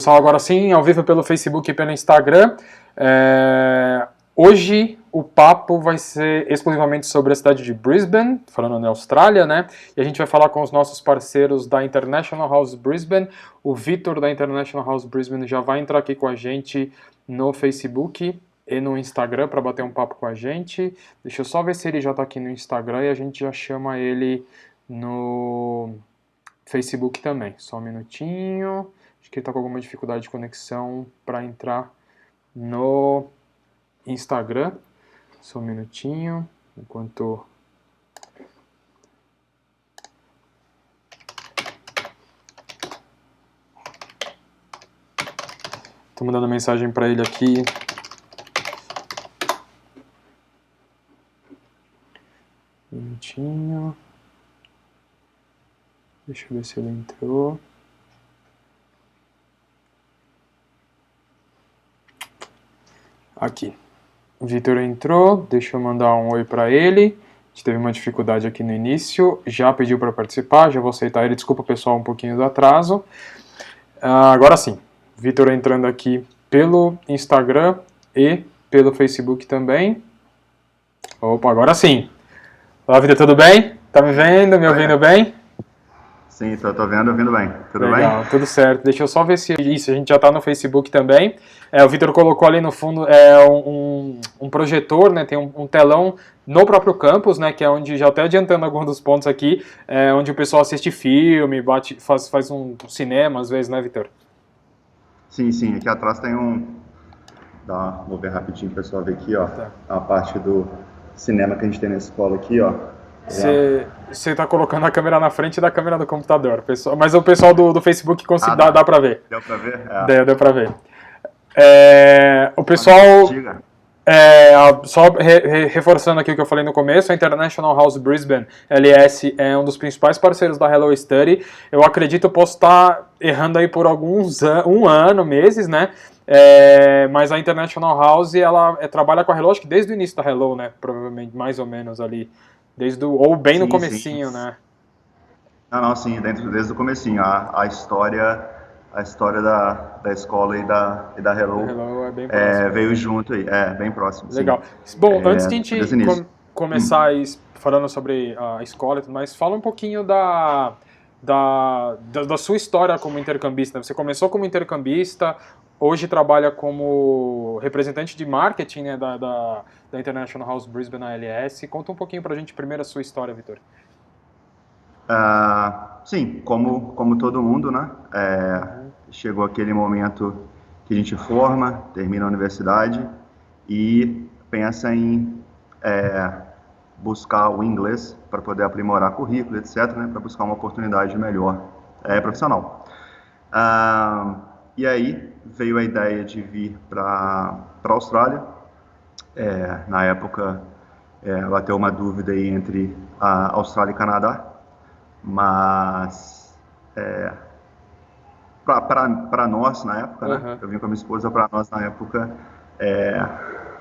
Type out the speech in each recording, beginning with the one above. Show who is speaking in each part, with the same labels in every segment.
Speaker 1: Pessoal, agora sim, ao vivo pelo Facebook e pelo Instagram. Hoje o papo vai ser exclusivamente sobre a cidade de Brisbane, falando na Austrália, né? E a gente vai falar com os nossos parceiros da International House Brisbane. O Vitor da International House Brisbane já vai entrar aqui com a gente no Facebook e no Instagram para bater um papo com a gente. Deixa eu só ver se ele já está aqui no Instagram e a gente já chama ele no Facebook também. Só um minutinho. Acho que ele está com alguma dificuldade de conexão para entrar no Instagram. Só um minutinho, enquanto... Estou mandando mensagem para ele aqui. Um minutinho. Deixa eu ver se ele entrou. Aqui. O Vitor entrou, deixa eu mandar um oi para ele. A gente teve uma dificuldade aqui no início, já pediu para participar, já vou aceitar ele. Desculpa, pessoal, um pouquinho do atraso. Agora sim, Vitor entrando aqui pelo Instagram e pelo Facebook também. Opa, agora sim. Olá, Vitor, tudo bem? Tá me vendo, me ouvindo bem?
Speaker 2: Sim, tô vendo, ouvindo bem. Tudo
Speaker 1: Legal,
Speaker 2: bem?
Speaker 1: tudo certo. Deixa eu só ver se isso, a gente já está no Facebook também. O Vitor colocou ali no fundo um projetor, né? Tem um telão no próprio campus, né? Que é onde, já até adiantando alguns dos pontos aqui, onde o pessoal assiste filme, faz um cinema às vezes, né, Vitor?
Speaker 2: Sim. Aqui atrás tem vou ver rapidinho para o pessoal ver aqui, ó.
Speaker 1: Tá.
Speaker 2: A parte do cinema que a gente tem na escola aqui, ó.
Speaker 1: Você está colocando a câmera na frente da câmera do computador, pessoal, mas o pessoal do Facebook dá para ver.
Speaker 2: Deu para ver?
Speaker 1: Deu para ver. O pessoal... só reforçando aqui o que eu falei no começo, a International House Brisbane, LS, é um dos principais parceiros da Hello Study. Eu acredito, eu posso estar errando aí por um ano, meses, né? Mas a International House, ela trabalha com a Hello, acho que desde o início da Hello, né? Provavelmente, mais ou menos ali. Ou bem no comecinho, sim. Né?
Speaker 2: Sim, desde o comecinho. A história da escola e da Hello,
Speaker 1: é bem próximo,
Speaker 2: veio junto aí, bem próximo.
Speaker 1: Legal.
Speaker 2: Sim.
Speaker 1: Bom, antes de a gente começar falando sobre a escola e tudo mais, fala um pouquinho da sua história como intercambista. Você começou como intercambista, hoje trabalha como representante de marketing, né, da International House Brisbane ALS. Conta um pouquinho pra gente primeiro a sua história, Vitor.
Speaker 2: Sim, como todo mundo, né? Chegou aquele momento que a gente forma, termina a universidade e pensa em buscar o inglês para poder aprimorar currículo, etc., né? Para buscar uma oportunidade melhor profissional. E aí veio a ideia de vir para a Austrália. Na época, bateu uma dúvida aí entre a Austrália e Canadá, mas para nós na época, né? Eu vim com a minha esposa, para nós na época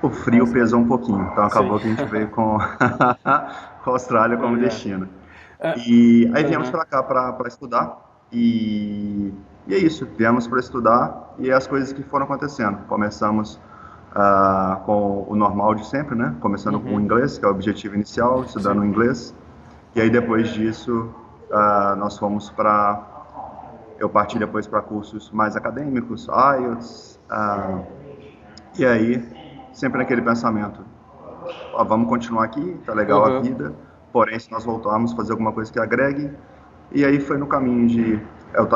Speaker 2: o frio pesou um pouquinho, então acabou que a gente veio com a Austrália como destino. E aí viemos para cá para estudar e é isso, viemos para estudar e as coisas que foram acontecendo. Começamos com o normal de sempre, né? Começando com o inglês, que é o objetivo inicial, estudando inglês. E aí depois disso nós fomos eu parti depois para cursos mais acadêmicos, IELTS, e aí sempre naquele pensamento, vamos continuar aqui, tá legal a vida, porém se nós voltarmos fazer alguma coisa que agregue. E aí foi no caminho de,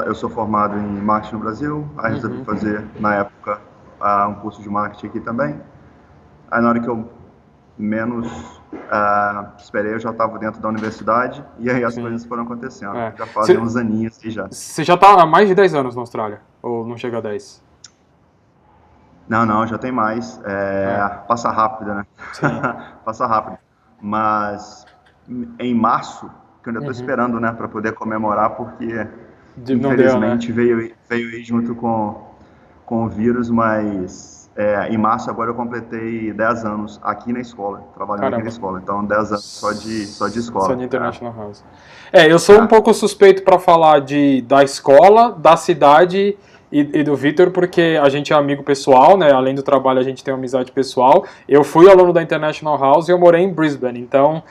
Speaker 2: eu sou formado em marketing no Brasil, aí resolvi fazer na época um curso de marketing aqui também. Aí na hora que eu menos esperei, eu já estava dentro da universidade e aí as coisas foram acontecendo. Já fazem uns aninhos e já.
Speaker 1: Você já está há mais de 10 anos na Austrália? Ou não chega a 10?
Speaker 2: Não, já tem mais. Passa rápido, né? Passa rápido. Mas em março, que eu ainda estou esperando, né, para poder comemorar, porque infelizmente veio aí junto com o vírus, mas em março agora eu completei 10 anos aqui na escola, trabalhando aqui na escola. Então 10 anos só de escola.
Speaker 1: Só de International House. Eu sou um pouco suspeito para falar da escola, da cidade e do Vitor, porque a gente é amigo pessoal, né? Além do trabalho, a gente tem uma amizade pessoal. Eu fui aluno da International House e eu morei em Brisbane, então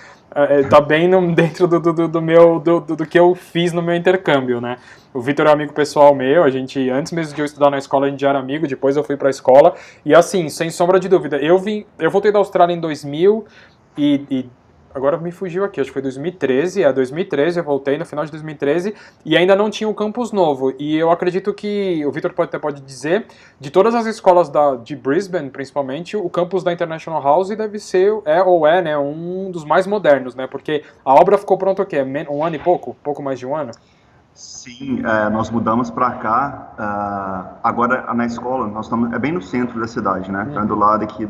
Speaker 1: tá bem dentro do que eu fiz no meu intercâmbio, né? O Vitor é amigo pessoal meu, a gente, antes mesmo de eu estudar na escola, a gente já era amigo, depois eu fui pra escola, e assim, sem sombra de dúvida, eu voltei da Austrália em 2000 e agora me fugiu aqui, acho que foi 2013, 2013 eu voltei no final de 2013 e ainda não tinha o campus novo. E eu acredito que, o Vitor pode dizer, de todas as escolas de Brisbane, principalmente, o campus da International House deve ser, né, um dos mais modernos, né? Porque a obra ficou pronta o quê? Um ano e pouco mais de um ano?
Speaker 2: Sim, nós mudamos para cá, agora na escola, nós estamos, é bem no centro da cidade, né? Então, do lado aqui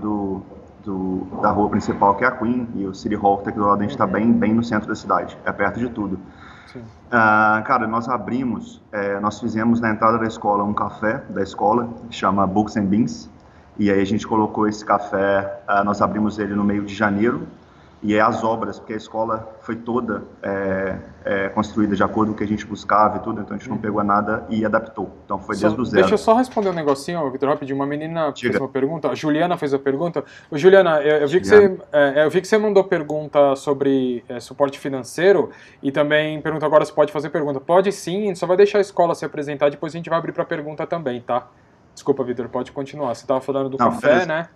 Speaker 2: da rua principal, que é a Queen, e o City Hall que está aqui do lado, a gente está bem no centro da cidade, é perto de tudo. Cara, nós fizemos na entrada da escola um café da escola, que chama Books and Beans, e aí a gente colocou esse café, nós abrimos ele no meio de janeiro, e as obras, porque a escola foi toda construída de acordo com o que a gente buscava e tudo, então a gente não pegou nada e adaptou. Então foi desde o zero.
Speaker 1: Deixa eu só responder um negocinho, Vitor, rapidinho. Uma menina fez uma pergunta, a Juliana fez a pergunta. Juliana, eu vi que você mandou pergunta sobre suporte financeiro e também pergunta agora se pode fazer pergunta. Pode sim, a gente só vai deixar a escola se apresentar, depois a gente vai abrir para pergunta também, tá? Desculpa, Vitor, pode continuar. Você estava falando do café, beleza, né?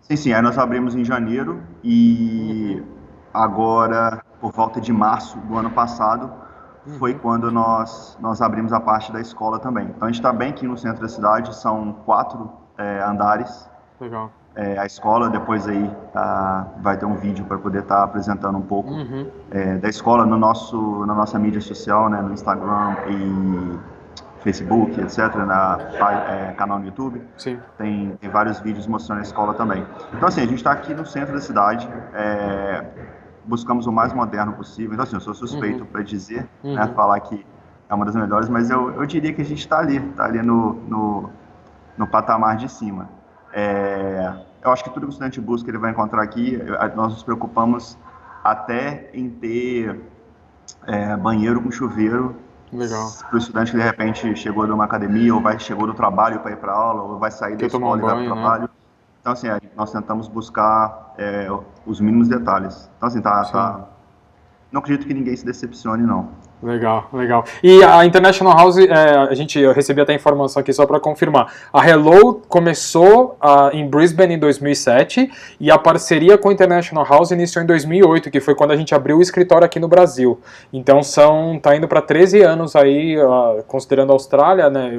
Speaker 2: Sim, aí nós abrimos em janeiro e agora, por volta de março do ano passado, foi quando nós abrimos a parte da escola também. Então a gente está bem aqui no centro da cidade, são 4 andares.
Speaker 1: Legal.
Speaker 2: A escola, depois aí vai ter um vídeo para poder estar apresentando um pouco da escola na nossa mídia social, né, no Instagram e Facebook, etc., canal no YouTube.
Speaker 1: Sim.
Speaker 2: Tem vários vídeos mostrando a escola também. Então, assim, a gente está aqui no centro da cidade, buscamos o mais moderno possível. Então, assim, eu sou suspeito para dizer, né, falar que é uma das melhores, mas eu diria que a gente está ali no patamar de cima. Eu acho que tudo que o estudante busca, ele vai encontrar aqui. Nós nos preocupamos até em ter banheiro com chuveiro.
Speaker 1: Legal.
Speaker 2: Para o estudante que de repente chegou de uma academia, ou chegou do trabalho para ir para aula, ou vai sair da escola e vai para o trabalho. Né? Então, assim, nós tentamos buscar os mínimos detalhes. Então, assim, não acredito que ninguém se decepcione, não.
Speaker 1: Legal. E a International House, eu recebi até informação aqui só para confirmar. A Hello começou em Brisbane em 2007 e a parceria com a International House iniciou em 2008, que foi quando a gente abriu o escritório aqui no Brasil. Então tá indo para 13 anos aí, considerando a Austrália, né,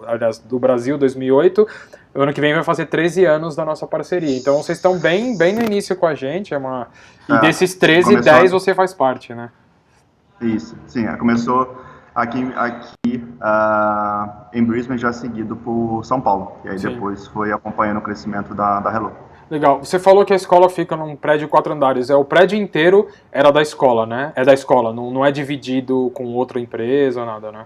Speaker 1: aliás, do Brasil 2008. O ano que vem vai fazer 13 anos da nossa parceria. Então vocês estão bem no início com a gente. E desses 13, 10 você faz parte, né?
Speaker 2: Isso, sim, começou aqui em Brisbane, já seguido por São Paulo, e aí depois foi acompanhando o crescimento da Hello.
Speaker 1: Legal, você falou que a escola fica num prédio de 4 andares, o prédio inteiro era da escola, né? É da escola, não é dividido com outra empresa, nada, né?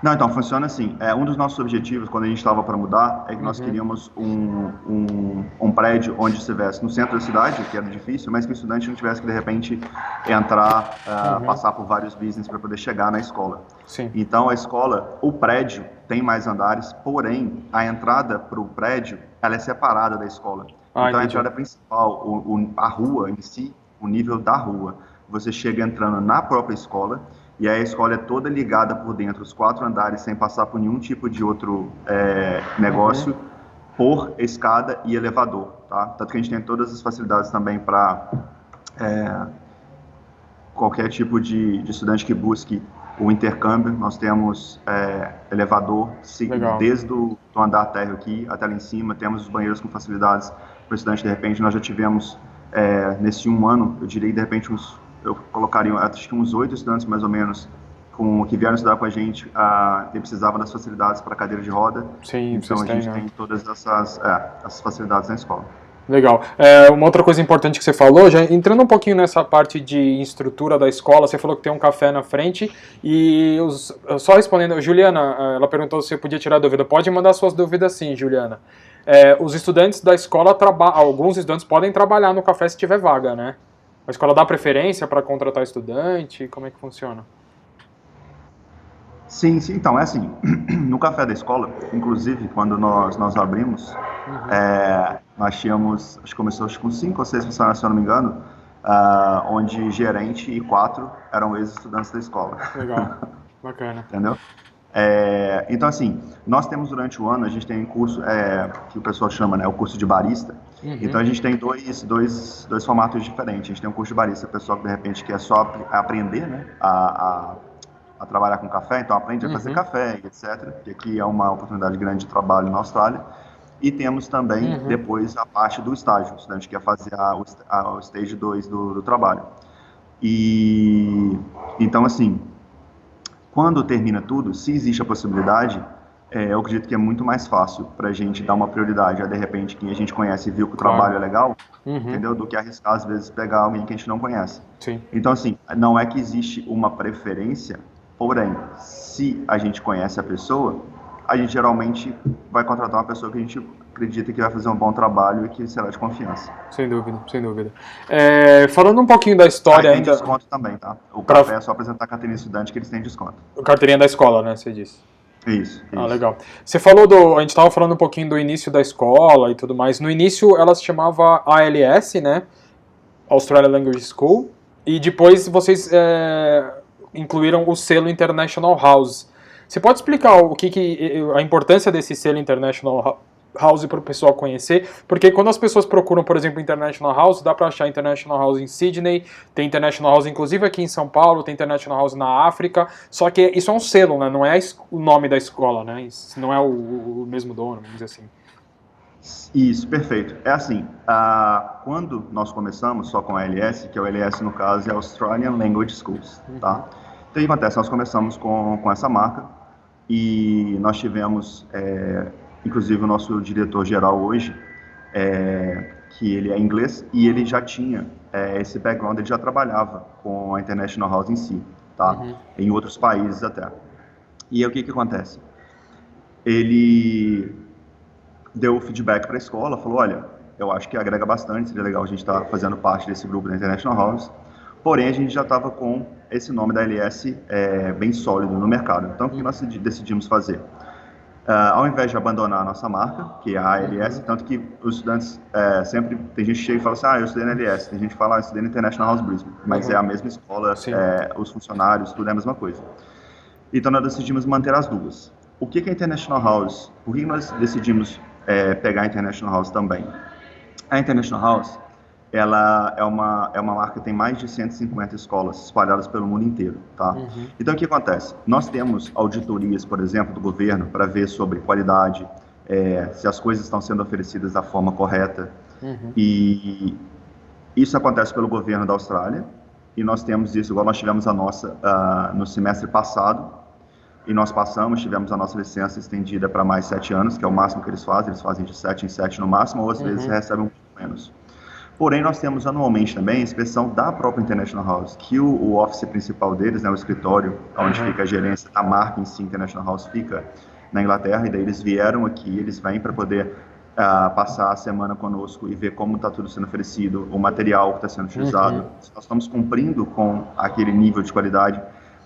Speaker 2: Não, então, funciona assim. Um dos nossos objetivos, quando a gente estava para mudar, é que nós queríamos um prédio onde estivesse no centro da cidade, que era difícil, mas que o estudante não tivesse que, de repente, entrar, passar por vários business para poder chegar na escola.
Speaker 1: Sim.
Speaker 2: Então, a escola, o prédio tem mais andares, porém, a entrada para o prédio, ela é separada da escola. Então, entendi. A entrada principal, a rua em si, o nível da rua, você chega entrando na própria escola, e a escola é toda ligada por dentro, os 4 andares, sem passar por nenhum tipo de outro negócio, por escada e elevador, tá? Tanto que a gente tem todas as facilidades também para qualquer tipo de estudante que busque o intercâmbio. Nós temos elevador, desde o andar térreo aqui até lá em cima, temos os banheiros com facilidades para o estudante. De repente, nós já tivemos, nesse 1 ano, eu diria, de repente, eu colocaria, acho que uns 8 estudantes, mais ou menos, que vieram estudar com a gente, que precisavam das facilidades para cadeira de roda.
Speaker 1: Sim,
Speaker 2: então a gente tem todas essas facilidades na escola.
Speaker 1: Legal. Uma outra coisa importante que você falou, já entrando um pouquinho nessa parte de estrutura da escola, você falou que tem um café na frente, e só respondendo, Juliana, ela perguntou se você podia tirar dúvida. Pode mandar suas dúvidas sim, Juliana. Os estudantes da escola, alguns estudantes podem trabalhar no café se tiver vaga, né? A escola dá preferência para contratar estudante? Como é que funciona?
Speaker 2: Sim, sim. Então, é assim, no café da escola, inclusive, quando nós abrimos, nós tínhamos, acho que começou com 5 ou 6 funcionários, se eu não me engano, onde gerente e 4 eram ex-estudantes da escola.
Speaker 1: Legal, bacana.
Speaker 2: Entendeu? Então, assim, nós temos durante o ano, a gente tem um curso que o pessoal chama, né, o curso de barista. Então, a gente tem dois formatos diferentes. A gente tem um curso de barista, pessoal que, de repente, quer só aprender, né, a trabalhar com café, então aprende a fazer café, etc. Que aqui é uma oportunidade grande de trabalho na Austrália. E temos também, depois, a parte do estágio. O estudante quer fazer o stage 2 do trabalho. Então, assim, quando termina tudo, se existe a possibilidade, eu acredito que é muito mais fácil para a gente dar uma prioridade a, de repente, quem a gente conhece e viu que o trabalho é legal, entendeu? Do que arriscar, às vezes, pegar alguém que a gente não conhece.
Speaker 1: Sim.
Speaker 2: Então, assim, não é que existe uma preferência, porém, se a gente conhece a pessoa, a gente geralmente vai contratar uma pessoa que a gente acredita que vai fazer um bom trabalho e que será de confiança.
Speaker 1: Sem dúvida, sem dúvida. Falando um pouquinho da história
Speaker 2: tem
Speaker 1: ainda...
Speaker 2: desconto também, tá? O café é só apresentar a carteirinha estudante que eles têm desconto.
Speaker 1: Carteirinha da escola, né, você disse.
Speaker 2: Isso.
Speaker 1: Legal. Você falou a gente estava falando um pouquinho do início da escola e tudo mais. No início ela se chamava ALS, né, Australian Language School, e depois vocês incluíram o selo International House. Você pode explicar a importância desse selo International House para o pessoal conhecer? Porque quando as pessoas procuram, por exemplo, International House, dá para achar International House em Sydney, tem International House inclusive aqui em São Paulo, tem International House na África, só que isso é um selo, né? Não é o nome da escola, né? Isso não é o mesmo dono, vamos dizer assim.
Speaker 2: Isso, perfeito. É assim, quando nós começamos só com a ALS, que é o ALS no caso é Australian Language Schools, tá? Então o que acontece? Nós começamos com essa marca e nós tivemos... inclusive o nosso diretor-geral hoje, que ele é inglês, e ele já tinha esse background, ele já trabalhava com a International House em si, tá? Em outros países até. E aí o que acontece? Ele deu o feedback para a escola, falou, olha, eu acho que agrega bastante, seria legal a gente estar fazendo parte desse grupo da International House, porém a gente já estava com esse nome da LS bem sólido no mercado. Então o que nós decidimos fazer? Ao invés de abandonar a nossa marca, que é a ALS, tanto que os estudantes sempre, tem gente que chega e fala assim, eu estudei na ALS, tem gente que fala, eu estudei na International House Brisbane, mas é a mesma escola, os funcionários, tudo é a mesma coisa. Então nós decidimos manter as duas. O que é a International House? Por que nós decidimos pegar a International House também? A International House, ela é uma marca que tem mais de 150 escolas espalhadas pelo mundo inteiro, tá? Então, o que acontece? Nós temos auditorias, por exemplo, do governo para ver sobre qualidade, se as coisas estão sendo oferecidas da forma correta. E isso acontece pelo governo da Austrália, e nós temos isso, igual nós tivemos a nossa no semestre passado, e nós tivemos a nossa licença estendida para mais 7 anos, que é o máximo que eles fazem de 7 em 7 no máximo, ou às vezes recebem um pouco menos. Porém, nós temos anualmente também a inspeção da própria International House, que o office principal deles, né, o escritório, onde fica a gerência, a marca em si, International House, fica na Inglaterra, e daí eles vieram aqui, eles vêm para poder passar a semana conosco e ver como está tudo sendo oferecido, o material que está sendo utilizado, se nós estamos cumprindo com aquele nível de qualidade.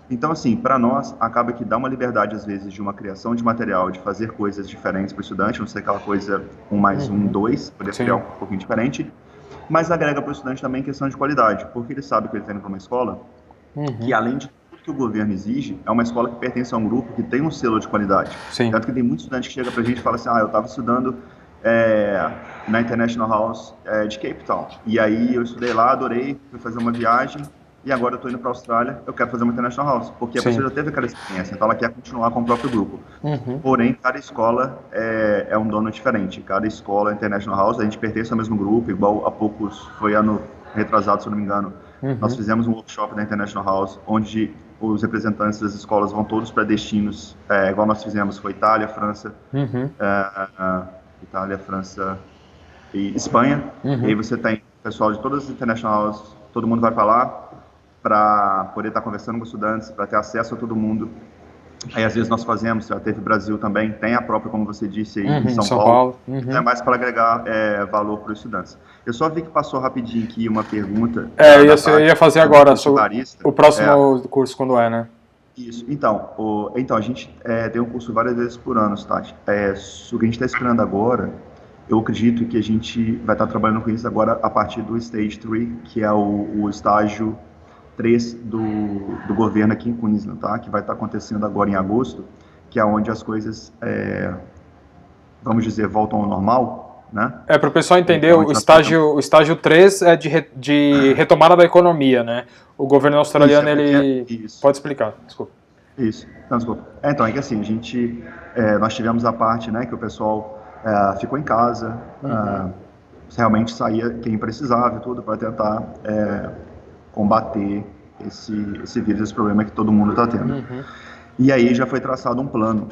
Speaker 2: Então, assim, para nós, acaba que dá uma liberdade, às vezes, de uma criação de material, de fazer coisas diferentes para o estudante, não ser aquela coisa 1 mais 1, 2, poder criar um pouquinho diferente, mas agrega para o estudante também questão de qualidade, porque ele sabe que ele está indo para uma escola que, além de tudo que o governo exige, é uma escola que pertence a um grupo que tem um selo de qualidade. Tanto que tem muito estudante que chega para a gente e fala assim, eu estava estudando na International House de Cape Town, e aí eu estudei lá, adorei, fui fazer uma viagem, e agora eu estou indo para a Austrália, eu quero fazer uma International House, porque a pessoa já teve aquela experiência, então ela quer continuar com o próprio grupo. Porém, cada escola é um dono diferente, cada escola International House, a gente pertence ao mesmo grupo, igual há poucos, foi ano retrasado, se eu não me engano, nós fizemos um workshop da International House, onde os representantes das escolas vão todos para destinos, igual nós fizemos, foi Itália, França, e Espanha, e aí você tem pessoal de todas as International House, todo mundo vai para lá, para poder estar conversando com estudantes, para ter acesso a todo mundo. Aí às vezes nós fazemos, já teve Brasil também, tem a própria, como você disse, aí, em São Paulo. É mais para agregar valor para os estudantes. Eu só vi que passou rapidinho aqui uma pergunta. Eu ia fazer agora, sobre
Speaker 1: o próximo curso quando né?
Speaker 2: Isso. Então a gente tem um curso várias vezes por ano, Tati. O que a gente está esperando agora, eu acredito que a gente vai estar trabalhando com isso agora a partir do Stage 3, que é o estágio 3 do governo aqui em Queensland, tá? Que vai estar acontecendo agora em agosto, que é onde as coisas, vamos dizer, voltam ao normal, né?
Speaker 1: Para o pessoal entender,
Speaker 2: Então,
Speaker 1: o estágio 3 é de retomada da economia, né? O governo australiano,
Speaker 2: Isso.
Speaker 1: Pode explicar, desculpa.
Speaker 2: Isso, não, desculpa. Então, é que assim, nós tivemos a parte, né, que o pessoal ficou em casa, realmente saía quem precisava e tudo, para tentar combater esse vírus, esse problema que todo mundo está tendo. E aí já foi traçado um plano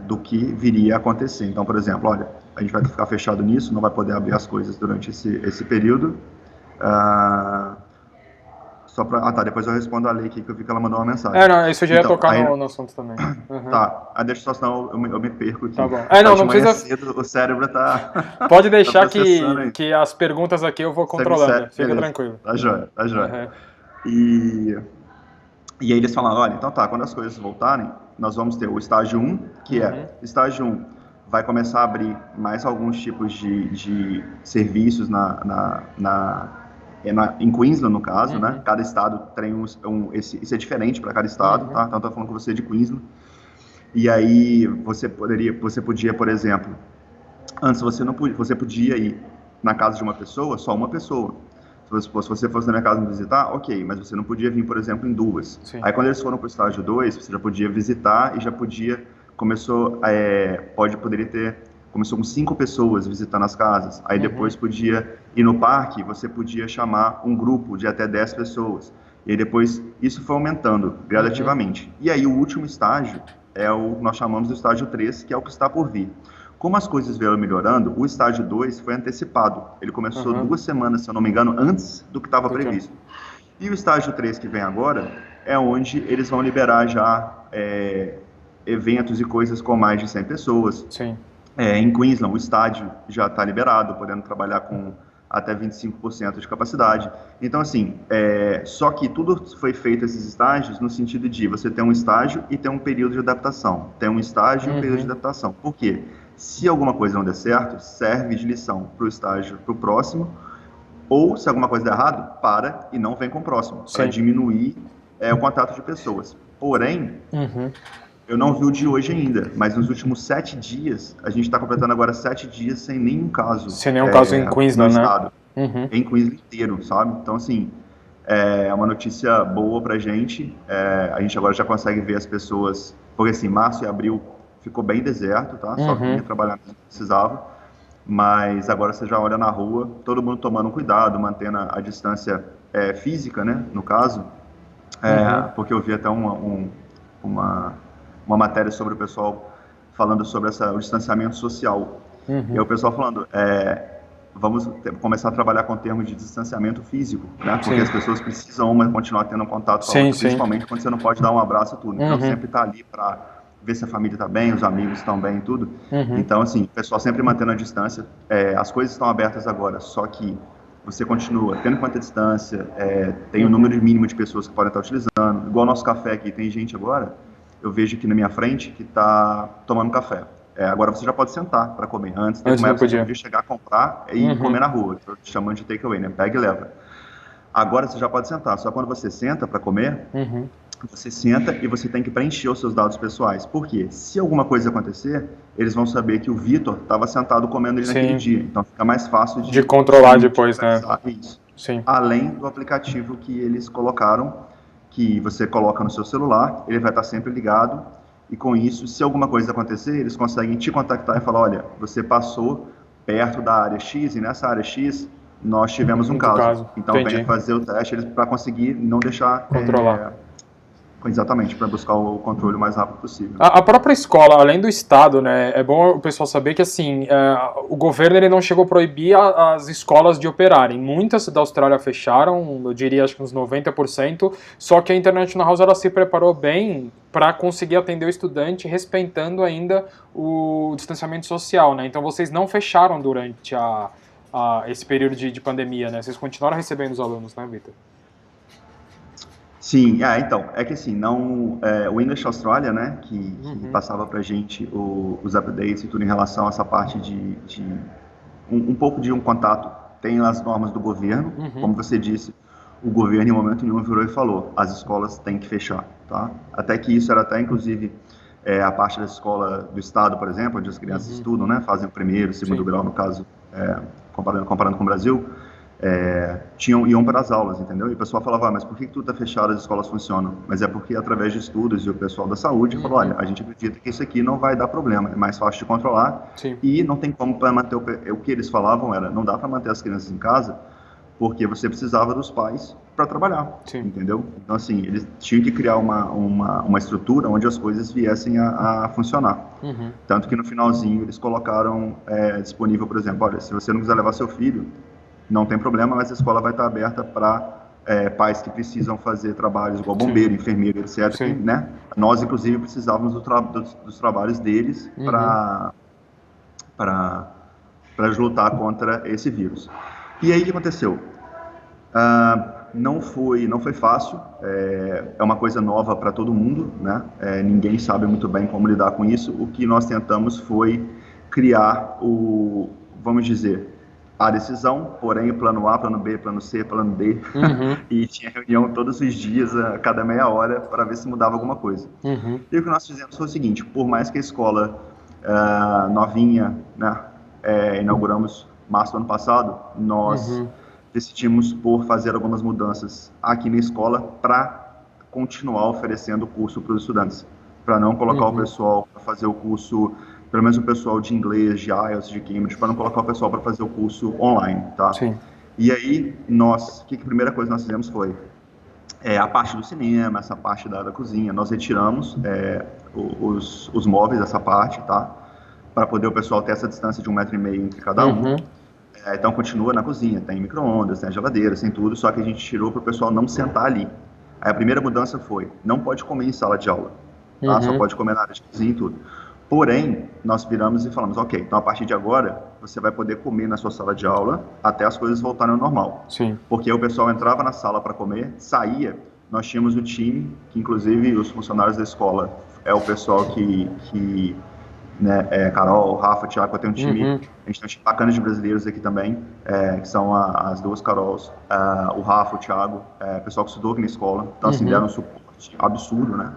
Speaker 2: do que viria a acontecer. Então, por exemplo, olha, a gente vai ficar fechado nisso, não vai poder abrir as coisas durante esse período. Depois eu respondo a Lei aqui, que eu vi que ela mandou uma mensagem.
Speaker 1: Não, isso já ia tocar no assunto também.
Speaker 2: Tá, deixa só, senão eu me perco aqui.
Speaker 1: Tá bom. Não precisa...
Speaker 2: Cedo, o cérebro tá...
Speaker 1: Pode deixar que as perguntas aqui eu vou controlando, fica
Speaker 2: beleza.
Speaker 1: Tranquilo.
Speaker 2: Tá joia. E aí eles falaram, olha, então tá, quando as coisas voltarem, nós vamos ter o estágio 1, que estágio 1 vai começar a abrir mais alguns tipos de serviços em Queensland, no caso, né? Cada estado tem isso é diferente para cada estado, tá? Então, eu tô falando com você de Queensland. E aí, você podia, por exemplo, antes você podia ir na casa de uma pessoa, só uma pessoa. Se você fosse na minha casa me visitar, ok, mas você não podia vir, por exemplo, em duas.
Speaker 1: Sim.
Speaker 2: Aí, quando eles foram para o estágio 2, você já podia visitar e já começou com 5 pessoas visitando as casas. Aí depois podia ir no parque, você podia chamar um grupo de até 10 pessoas. E aí depois isso foi aumentando gradativamente. E aí o último estágio nós chamamos de estágio 3, que é o que está por vir. Como as coisas vieram melhorando, o estágio 2 foi antecipado. Ele começou 2 semanas, se eu não me engano, antes do que estava previsto. E o estágio 3 que vem agora é onde eles vão liberar já eventos e coisas com mais de 100 pessoas.
Speaker 1: Sim.
Speaker 2: Em Queensland, o estádio já está liberado, podendo trabalhar com até 25% de capacidade. Então, assim, só que tudo foi feito, esses estágios, no sentido de você ter um estágio e ter um período de adaptação. Tem um estágio e um período de adaptação. Por quê? Se alguma coisa não der certo, serve de lição para o estágio, para o próximo, ou se alguma coisa der errado, para e não vem com o próximo, para diminuir o contato de pessoas. Porém, eu não vi o de hoje ainda, mas nos últimos 7 dias, a gente está completando agora 7 dias sem nenhum caso.
Speaker 1: Sem nenhum caso em Queensland,
Speaker 2: no estado, em Queensland inteiro, sabe? Então, assim, é uma notícia boa pra gente. A gente agora já consegue ver as pessoas, porque assim, março e abril ficou bem deserto, tá? Só quem ia trabalhar não precisava. Mas agora você já olha na rua, todo mundo tomando cuidado, mantendo a distância física, né? No caso, porque eu vi até uma matéria sobre o pessoal falando sobre o distanciamento social. E aí o pessoal falando, vamos começar a trabalhar com termos de distanciamento físico, né? Porque as pessoas precisam continuar tendo contato com a outra, principalmente quando você não pode dar um abraço e tudo. Então, sempre tá ali para ver se a família está bem, os amigos estão bem e tudo. Então, assim, o pessoal sempre mantendo a distância. As coisas estão abertas agora, só que você continua tendo quanta distância, tem o número mínimo de pessoas que podem estar utilizando. Igual o nosso café aqui, tem gente agora... Eu vejo aqui na minha frente que está tomando café. Agora você já pode sentar para comer. Antes você podia chegar a comprar e comer na rua. Estou chamando de takeaway, né? Pega e leva. Agora você já pode sentar. Só quando você senta para comer, você senta e você tem que preencher os seus dados pessoais. Por quê? Se alguma coisa acontecer, eles vão saber que o Vitor estava sentado comendo ali naquele dia. Então fica mais fácil de
Speaker 1: controlar depois, né?
Speaker 2: Isso. Além do aplicativo que eles colocaram, que você coloca no seu celular, ele vai estar sempre ligado, e com isso, se alguma coisa acontecer, eles conseguem te contactar e falar, olha, você passou perto da área X, e nessa área X, nós tivemos um caso. Então, venha fazer o teste para conseguir não deixar...
Speaker 1: Controlar.
Speaker 2: Exatamente, para buscar o controle o mais rápido possível.
Speaker 1: A própria escola, além do Estado, né, é bom o pessoal saber que assim, o governo ele não chegou a proibir as escolas de operarem. Muitas da Austrália fecharam, eu diria acho que uns 90%, só que a International House ela se preparou bem para conseguir atender o estudante respeitando ainda o distanciamento social, né? Então vocês não fecharam durante esse período de pandemia, né? Vocês continuaram recebendo os alunos, né, Vitor?
Speaker 2: Sim, então, é que assim, não, o English Australia, né, que passava pra gente os updates e tudo em relação a essa parte de um pouco de um contato, tem as normas do governo, como você disse, o governo em momento nenhum virou e falou, as escolas têm que fechar, tá? Até que isso era até, inclusive, a parte da escola do estado, por exemplo, onde as crianças estudam, né, fazem o primeiro, segundo grau, no caso, comparando com o Brasil, iam para as aulas, entendeu? E o pessoal falava, mas por que tudo está fechado, as escolas funcionam? Mas é porque através de estudos e o pessoal da saúde falou, olha, a gente acredita que isso aqui não vai dar problema, é mais fácil de controlar.
Speaker 1: Sim.
Speaker 2: E não tem como para manter o que eles falavam era, não dá para manter as crianças em casa porque você precisava dos pais para trabalhar, entendeu? Então assim, eles tinham que criar uma estrutura onde as coisas viessem a funcionar. Tanto que no finalzinho eles colocaram disponível, por exemplo, olha, se você não quiser levar seu filho, não tem problema, mas a escola vai estar aberta para pais que precisam fazer trabalhos igual bombeiro, enfermeiro, etc. Que, né? Nós, inclusive, precisávamos dos trabalhos deles para lutar contra esse vírus. E aí o que aconteceu? Não foi fácil, é uma coisa nova para todo mundo, né? Ninguém sabe muito bem como lidar com isso. O que nós tentamos foi criar vamos dizer, a decisão, porém plano A, plano B, plano C, plano D, e tinha reunião todos os dias, a cada meia hora, para ver se mudava alguma coisa. E o que nós fizemos foi o seguinte, por mais que a escola novinha, né, inauguramos março do ano passado, nós decidimos por fazer algumas mudanças aqui na escola para continuar oferecendo o curso para os estudantes, para não colocar o pessoal para fazer o curso, pelo menos o pessoal de inglês, de IELTS, de Cambridge, para não colocar o pessoal para fazer o curso online, tá?
Speaker 1: Sim.
Speaker 2: E aí, a primeira coisa que nós fizemos foi a parte do cinema, essa parte da cozinha, nós retiramos os móveis dessa parte, tá? Para poder o pessoal ter essa distância de 1,5 m entre cada um. Então continua na cozinha, tem micro-ondas, tem a geladeira, tem tudo, só que a gente tirou para o pessoal não sentar ali. Aí a primeira mudança foi, não pode comer em sala de aula, tá? Só pode comer na área de cozinha e tudo. Porém, nós viramos e falamos, ok, então a partir de agora, você vai poder comer na sua sala de aula até as coisas voltarem ao normal.
Speaker 1: Sim.
Speaker 2: Porque o pessoal entrava na sala para comer, saía, nós tínhamos um time, que inclusive os funcionários da escola, o pessoal que né, Carol, Rafa, Thiago, tem um time, a gente tem um time bacana de brasileiros aqui também, que são as duas Carols, o Rafa, o Thiago, o pessoal que estudou aqui na escola, então assim, deram um suporte absurdo, né?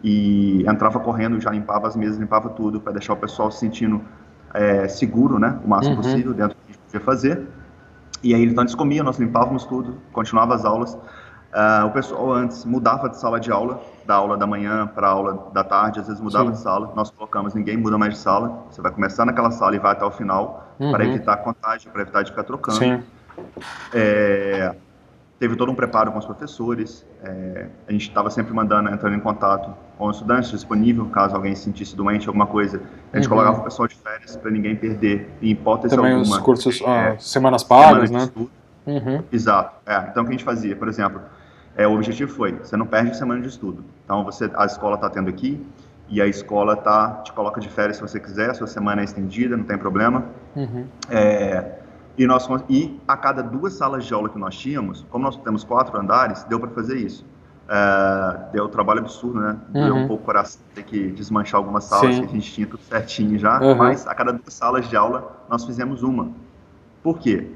Speaker 2: E entrava correndo, já limpava as mesas, limpava tudo, para deixar o pessoal se sentindo seguro, né, o máximo possível, dentro do que a gente podia fazer. E aí, então, eles comiam, nós limpávamos tudo, continuava as aulas. O pessoal antes mudava de sala de aula, da aula da manhã para a aula da tarde, às vezes mudava de sala. Nós colocamos, ninguém muda mais de sala, você vai começar naquela sala e vai até o final, para evitar contágio, para evitar de ficar trocando.
Speaker 1: Sim.
Speaker 2: Teve todo um preparo com os professores, a gente estava sempre entrando em contato com os estudantes, disponível, caso alguém se sentisse doente, alguma coisa, a gente colocava o pessoal de férias para ninguém perder, em hipótese
Speaker 1: também
Speaker 2: alguma.
Speaker 1: Também os cursos, semanas pagas, né?
Speaker 2: Exato. Então o que a gente fazia, por exemplo, o objetivo foi, você não perde semana de estudo, então a escola está tendo aqui, e a escola te coloca de férias se você quiser, a sua semana é estendida, não tem problema. E a cada 2 salas de aula que nós tínhamos, como nós temos 4 andares, deu para fazer isso. Deu trabalho absurdo, né? Deu um pouco para ter que desmanchar algumas salas que a gente tinha tudo certinho já, mas a cada 2 salas de aula nós fizemos uma. Por quê?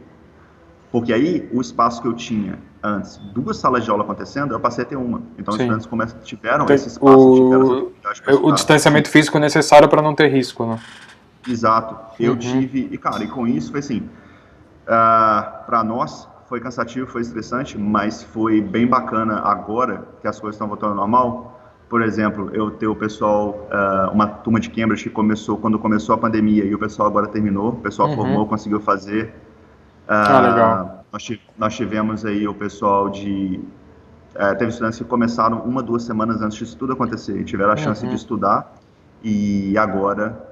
Speaker 2: Porque aí o espaço que eu tinha antes, 2 salas de aula acontecendo, eu passei a ter uma. Então os estudantes tiveram esse espaço, tiveram essa oportunidade para
Speaker 1: o distanciamento físico necessário para não ter risco, né?
Speaker 2: Exato. Eu tive, e cara, e com isso foi assim, para nós foi cansativo, foi estressante, mas foi bem bacana agora que as coisas estão voltando ao normal. Por exemplo, eu tenho o pessoal, uma turma de Cambridge que começou quando começou a pandemia e o pessoal agora terminou, o pessoal formou, conseguiu fazer.
Speaker 1: Legal.
Speaker 2: Nós tivemos aí o pessoal teve estudantes que começaram 1, 2 semanas antes disso tudo acontecer e tiveram a chance de estudar, e agora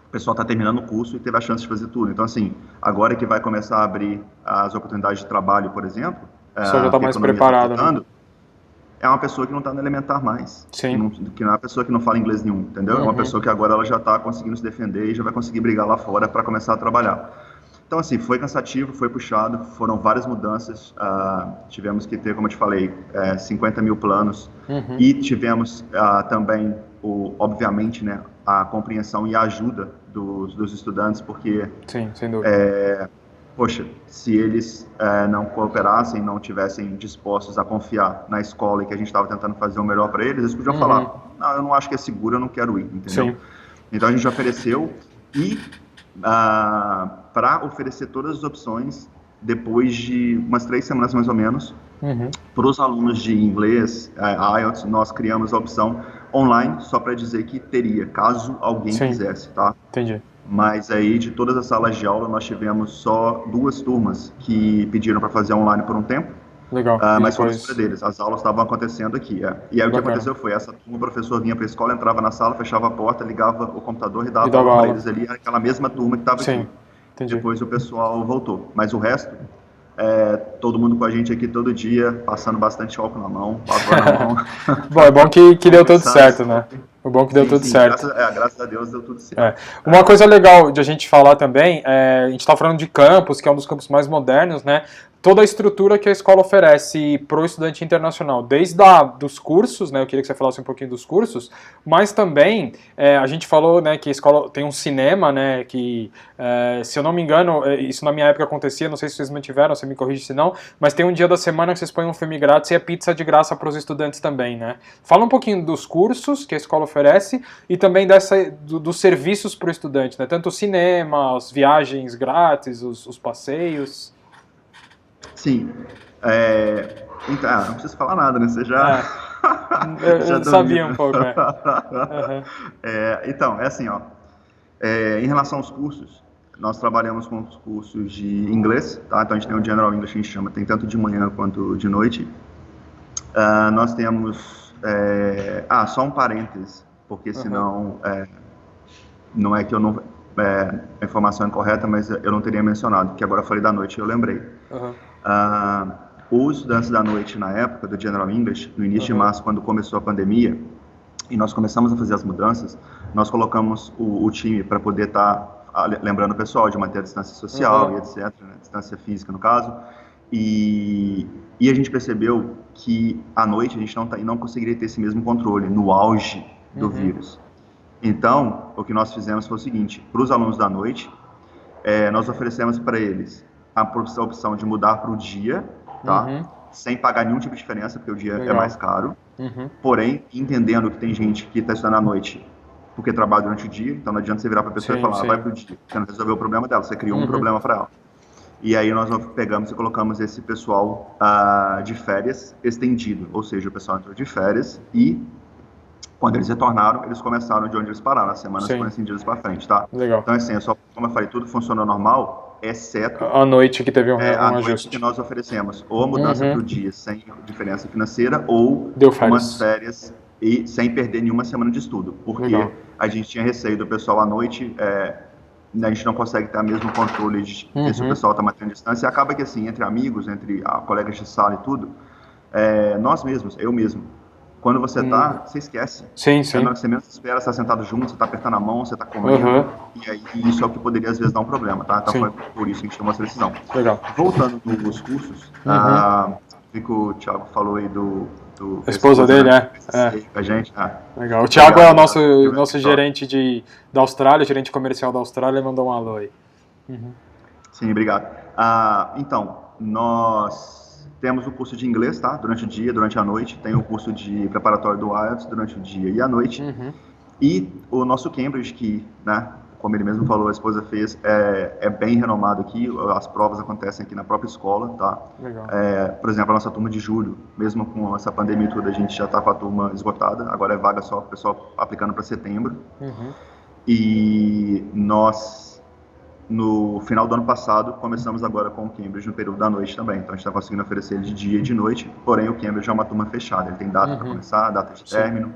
Speaker 2: o pessoal está terminando o curso e teve a chance de fazer tudo. Então, assim, agora que vai começar a abrir as oportunidades de trabalho, por exemplo,
Speaker 1: só já está mais preparado, né?
Speaker 2: É uma pessoa que não está no elementar mais.
Speaker 1: Sim.
Speaker 2: Que não é uma pessoa que não fala inglês nenhum, entendeu? É uma pessoa que agora ela já está conseguindo se defender e já vai conseguir brigar lá fora para começar a trabalhar. Então, assim, foi cansativo, foi puxado, foram várias mudanças, tivemos que ter, como eu te falei, 50 mil planos, e tivemos também, obviamente, né, a compreensão e a ajuda dos estudantes, porque,
Speaker 1: sim, sem dúvida.
Speaker 2: Poxa, se eles não cooperassem, não tivessem dispostos a confiar na escola e que a gente estava tentando fazer o melhor para eles podiam falar, não, eu não acho que é seguro, eu não quero ir, entendeu? Sim. Então a gente ofereceu e para oferecer todas as opções, depois de umas 3 semanas mais ou menos, para os alunos de inglês, IELTS, nós criamos a opção online só para dizer que teria, caso alguém quisesse, tá?
Speaker 1: Entendi.
Speaker 2: Mas aí, de todas as salas de aula, nós tivemos só 2 turmas que pediram para fazer online por um tempo.
Speaker 1: Legal.
Speaker 2: Mas foi a escolha deles. As aulas estavam acontecendo aqui. E aí o que aconteceu foi, essa turma, o professor vinha para a escola, entrava na sala, fechava a porta, ligava o computador e dava aula para eles ali. Era aquela mesma turma que estava aqui.
Speaker 1: Entendi.
Speaker 2: Depois o pessoal voltou. Mas o resto, todo mundo com a gente aqui todo dia, passando bastante álcool na mão, pavor na mão.
Speaker 1: Bom, é bom que deu tudo certo, né? O bom que deu tudo certo.
Speaker 2: Graças a Deus deu tudo certo.
Speaker 1: Uma coisa legal de a gente falar também, a gente está falando de campus, que é um dos campos mais modernos, né? Toda a estrutura que a escola oferece para o estudante internacional, desde dos cursos, né? Eu queria que você falasse um pouquinho dos cursos, mas também a gente falou, né, que a escola tem um cinema, né? Que, se eu não me engano, isso na minha época acontecia, não sei se vocês mantiveram, você me corrige se não, mas tem um dia da semana que vocês põem um filme grátis e a pizza de graça para os estudantes também, né? Fala um pouquinho dos cursos que a escola oferece e também dos serviços para o estudante, né? Tanto o cinema, as viagens grátis, os passeios.
Speaker 2: Sim. Então, não preciso falar nada, né? Você já...
Speaker 1: Eu sabia um pouco, né?
Speaker 2: Então, é assim, ó. Em relação aos cursos, nós trabalhamos com os cursos de inglês, tá? Então a gente tem o General English, a gente chama, tem tanto de manhã quanto de noite. Nós temos... só um parênteses, porque senão não é que eu não... a informação é incorreta, mas eu não teria mencionado, que agora eu falei da noite e eu lembrei. Os estudantes da noite, na época do General English, no início de março, quando começou a pandemia, e nós começamos a fazer as mudanças, nós colocamos o time para poder estar lembrando o pessoal de manter a distância social e etc, né? Distância física no caso, e a gente percebeu que à noite a gente não conseguiria ter esse mesmo controle no auge do vírus. Então, o que nós fizemos foi o seguinte, para os alunos da noite, nós oferecemos para eles a opção de mudar para o dia, tá? Sem pagar nenhum tipo de diferença, porque o dia é mais caro. Porém, entendendo que tem gente que está estudando à noite porque trabalha durante o dia, então não adianta você virar para a pessoa e falar, vai para o dia. Você não resolveu o problema dela, você criou um problema para ela. E aí nós pegamos e colocamos esse pessoal de férias estendido, ou seja, o pessoal entrou de férias e quando eles retornaram, eles começaram de onde eles pararam, as semanas foram estendidas para frente, tá?
Speaker 1: Legal.
Speaker 2: Então, assim, como eu falei, tudo funcionou normal, exceto
Speaker 1: a noite que teve um
Speaker 2: a
Speaker 1: ajuste.
Speaker 2: noite que nós oferecemos, ou a mudança para o dia sem diferença financeira, ou umas férias e sem perder nenhuma semana de estudo, porque a gente tinha receio do pessoal à noite, a gente não consegue ter o mesmo controle de se o pessoal está mantendo distância, e acaba que assim, entre amigos, entre colegas de sala e tudo, nós mesmos, eu mesmo, quando você você esquece.
Speaker 1: Sim.
Speaker 2: Você mesmo espera, você está sentado junto, você está apertando a mão, você está comendo, e aí isso é o que poderia às vezes dar um problema, tá? Então foi por isso que a gente tomou essa decisão.
Speaker 1: Legal.
Speaker 2: Voltando nos cursos, vi que o Thiago falou aí
Speaker 1: a esposa dele,
Speaker 2: a gente.
Speaker 1: Legal. O Thiago é o nosso gerente da Austrália, gerente comercial da Austrália, mandou um alô aí.
Speaker 2: Sim, obrigado. Então, nós temos o curso de inglês, tá? Durante o dia, durante a noite. Tem o curso de preparatório do IELTS durante o dia e a noite. E o nosso Cambridge, que, né, como ele mesmo falou, a esposa fez, é bem renomado aqui. As provas acontecem aqui na própria escola, tá?
Speaker 1: Legal.
Speaker 2: Por exemplo, a nossa turma de julho, mesmo com essa pandemia toda, a gente já está com a turma esgotada. Agora é vaga só, o pessoal aplicando para setembro. E nós... No final do ano passado, começamos agora com o Cambridge no período da noite também. Então, a gente está conseguindo oferecer ele de dia e de noite, porém o Cambridge é uma turma fechada. Ele tem data para começar, data de término,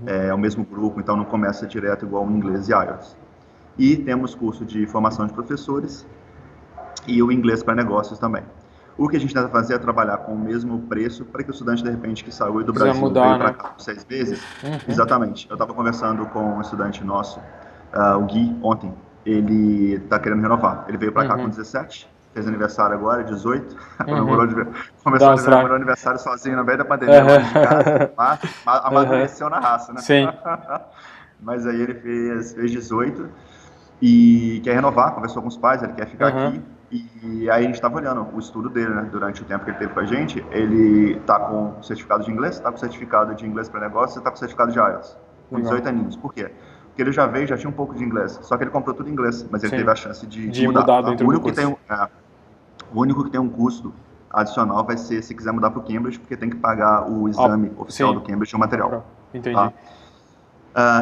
Speaker 2: é o mesmo grupo, então não começa direto igual o inglês e IELTS. E temos curso de formação de professores e o inglês para negócios também. O que a gente tenta fazer é trabalhar com o mesmo preço para que o estudante, de repente, que saiu do Brasil e veio para cá por 6 meses. Exatamente. Eu estava conversando com um estudante nosso, o Gui, ontem. ele tá querendo renovar. Ele veio para cá com 17, fez aniversário agora, 18, começou a comemorar o aniversário sozinho no meio da pandemia, longe de casa, mas amadureceu na raça, né?
Speaker 1: Sim.
Speaker 2: Mas aí ele fez 18 e quer renovar, conversou com os pais, ele quer ficar aqui. E aí a gente estava olhando o estudo dele, né? Durante o tempo que ele teve com a gente, ele tá com certificado de inglês, tá com certificado de inglês para negócios e tá com certificado de IELTS, com 18 aninhos. Por quê? Porque ele já veio, já tinha um pouco de inglês, só que ele comprou tudo em inglês, mas ele teve a chance de mudar. Tá?
Speaker 1: Dentro do curso.
Speaker 2: O único que tem um custo adicional vai ser se quiser mudar para o Cambridge, porque tem que pagar o exame oficial do Cambridge e o material.
Speaker 1: Entendi.
Speaker 2: Tá?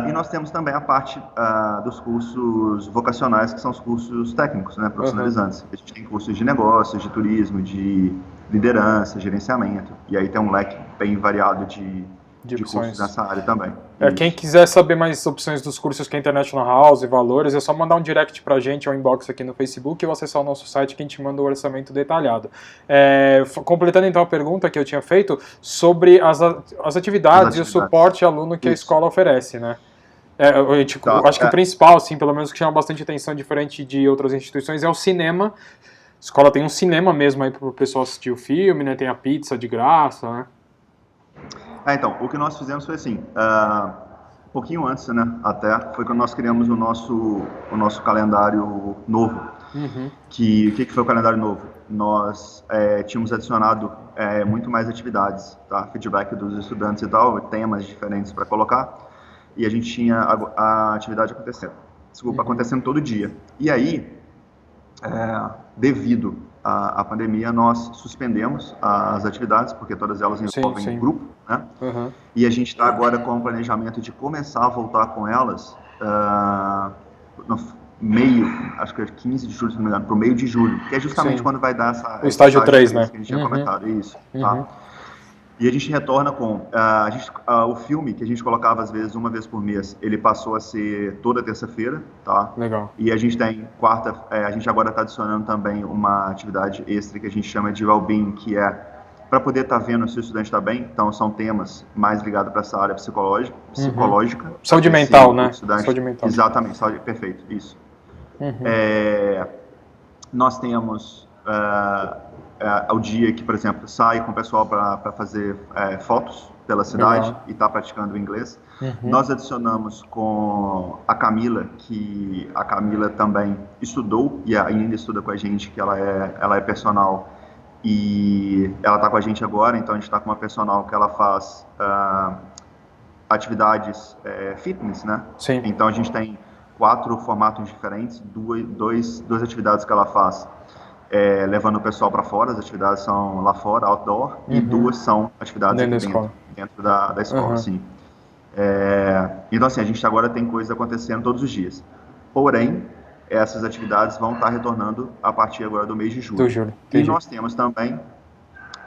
Speaker 2: E nós temos também a parte dos cursos vocacionais, que são os cursos técnicos, né, profissionalizantes. A gente tem cursos de negócios, de turismo, de liderança, gerenciamento. E aí tem um leque bem variado de cursos nessa área também.
Speaker 1: Quem quiser saber mais opções dos cursos que a International House e valores, é só mandar um direct pra gente ou um inbox aqui no Facebook ou acessar o nosso site que a gente manda o orçamento detalhado. Completando então a pergunta que eu tinha feito sobre as atividades e o suporte aluno que a escola oferece, né? Acho que o principal, assim, pelo menos que chama bastante atenção, diferente de outras instituições, é o cinema. A escola tem um cinema mesmo aí pro pessoal assistir o filme, né? Tem a pizza de graça, né?
Speaker 2: Então, o que nós fizemos foi assim, um pouquinho antes, né, até, foi quando nós criamos o nosso calendário novo. O que foi o calendário novo? Nós tínhamos adicionado muito mais atividades, tá? Feedback dos estudantes e tal, temas diferentes para colocar, e a gente tinha a atividade acontecendo. Acontecendo todo dia. E aí, devido à pandemia, nós suspendemos as atividades, porque todas elas envolvem grupo, né? E a gente está agora com o planejamento de começar a voltar com elas no meio, acho que é 15 de julho, se não me engano, para o meio de julho, que é justamente quando vai dar
Speaker 1: o estágio 3, né?
Speaker 2: Que a gente tinha comentado, isso, tá? E a gente retorna com... o filme, que a gente colocava, às vezes, uma vez por mês, ele passou a ser toda terça-feira, tá?
Speaker 1: Legal.
Speaker 2: E a gente tem a gente agora está adicionando também uma atividade extra que a gente chama de well-being, que é para poder estar vendo se o estudante está bem. Então, são temas mais ligados para essa área psicológica.
Speaker 1: Saúde mental, né? Saúde mental.
Speaker 2: Exatamente, perfeito, isso. Nós temos... ao dia que, por exemplo, sai com o pessoal para fazer fotos pela cidade e está praticando o inglês. Nós adicionamos com a Camila, que a Camila também estudou e ainda estuda com a gente, que ela é personal e ela está com a gente agora, então a gente está com uma personal que ela faz atividades fitness, né?
Speaker 1: Sim.
Speaker 2: Então a gente tem 4 formatos diferentes, duas atividades que ela faz levando o pessoal para fora, as atividades são lá fora, outdoor, e 2 são atividades dentro da escola, sim. Então, assim, a gente agora tem coisas acontecendo todos os dias. Porém, essas atividades vão estar retornando a partir agora do mês de julho. E nós temos também,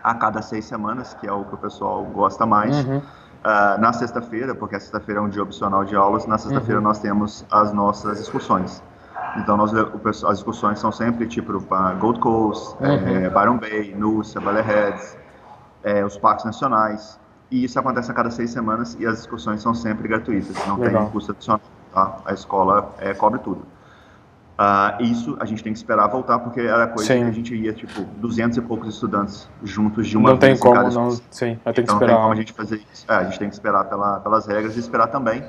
Speaker 2: a cada 6 semanas, que é o que o pessoal gosta mais, na sexta-feira, porque a sexta-feira é um dia opcional de aulas, na sexta-feira nós temos as nossas excursões. Então, as excursões são sempre tipo para Gold Coast, Byron Bay, Noosa, Valley Heads, os parques nacionais. E isso acontece a cada 6 semanas e as excursões são sempre gratuitas, não tem custo adicional, tá? A escola cobre tudo. Isso a gente tem que esperar voltar, porque era coisa que a gente ia, tipo, 200 e poucos estudantes juntos de uma vez.
Speaker 1: Não tem como, não. Sim, vai ter que esperar.
Speaker 2: Não tem como a gente fazer isso. A gente tem que esperar pelas regras e esperar também,